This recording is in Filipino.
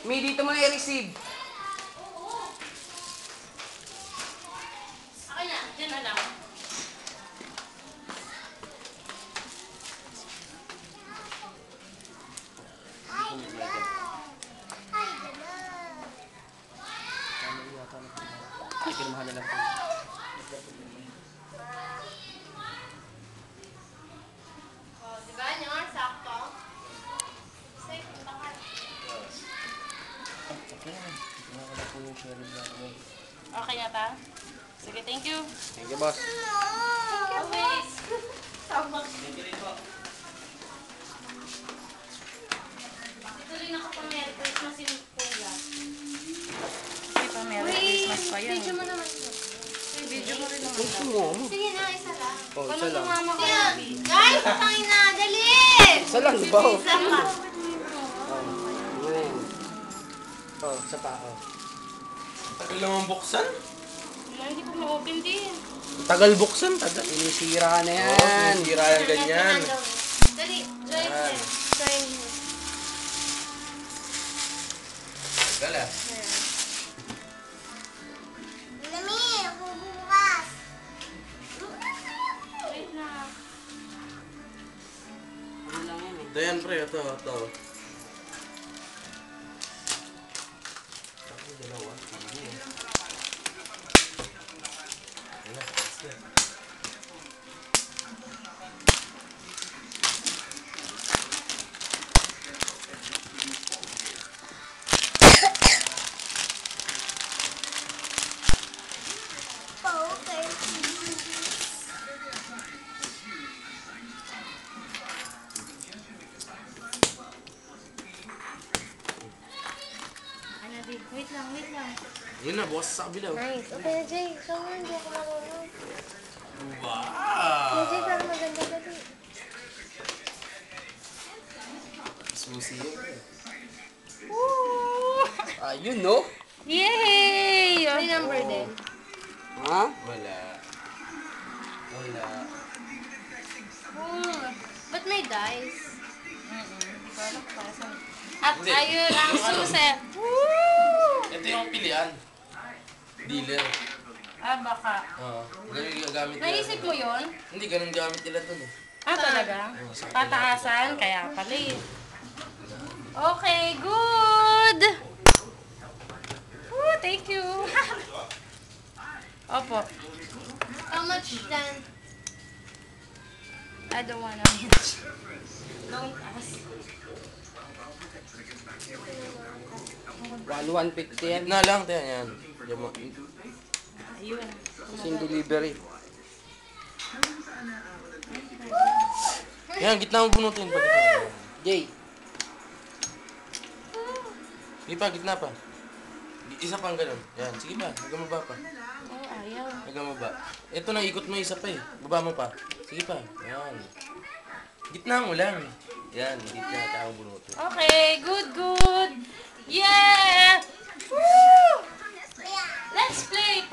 May dito mo na i-receive. Okay na, dyan na lang. Kinumahan na lang po. Oh, diba nyo? Sakto. Safe, punta ka. Okay na. Kinumahan na po yung sharing namin. Okay na ta? Sige, thank you. Thank you, boss. Always. Sabak. Dito rin ako pang Merry Christmas yung kuya. Hindi pa Merry Christmas pa yan. Video mo naman ito. Video mo rin naman. Gusto mo. Sige na, isa lang. Oh, isa lang. Mama ko lang. Guys, tangin na, dali! Isa lang, di ba? Oh, Isa pa. Ayan. Oh, isa pa. Oh. Tagal naman buksan. Wala, hindi ko ma-open din. Tagal buksan, tagal. Inisira na Oo, yan. sinira yung ganyan. Dali, drive Yan. here. Drive here. Tagal ah. Wait na. Ano lang yan eh. Ito yan pre, ito. Dalawa. Ano din? Wait lang, wait lang. Yun na, bukas sa kabila. Nice. Okay na, Jay. Saan mo hindi ako marunong? Wow! Jay, parang maganda dali. Susi yun pre. Ayun, no? Yay! May number din. Ha? Wala. Ba't may dice? Hindi ko alam para saan. At ayun ang susi. Ito yung pilian. Dealer. Ah, baka. Oo. Ganun yung gamit nila. Naisip mo yun? Hindi, ganun gamit nila dun eh. Ah, talaga? Pataasan? Kaya pala eh. Okay, good! Woo, thank you! Opo. How much then? I don't wanna. Don't ask. 150 yan. Gitna lang, tayo yan. Diyan mo. Ayun. Kasi yung delivery. Yan, gitna mo bunutin pa. Jay. Sige pa, gitna pa. Isa pang ganun. Yan, sige pa. Hanggang maba pa. Oh, ayaw. Hanggang maba. Ito na, ikot mo isa pa eh. Baba mo pa. Sige pa. Yan. Gitna mo lang. Yan, gitna. Tsaka bunutin. Okay, good. Yeah! Woo! Let's play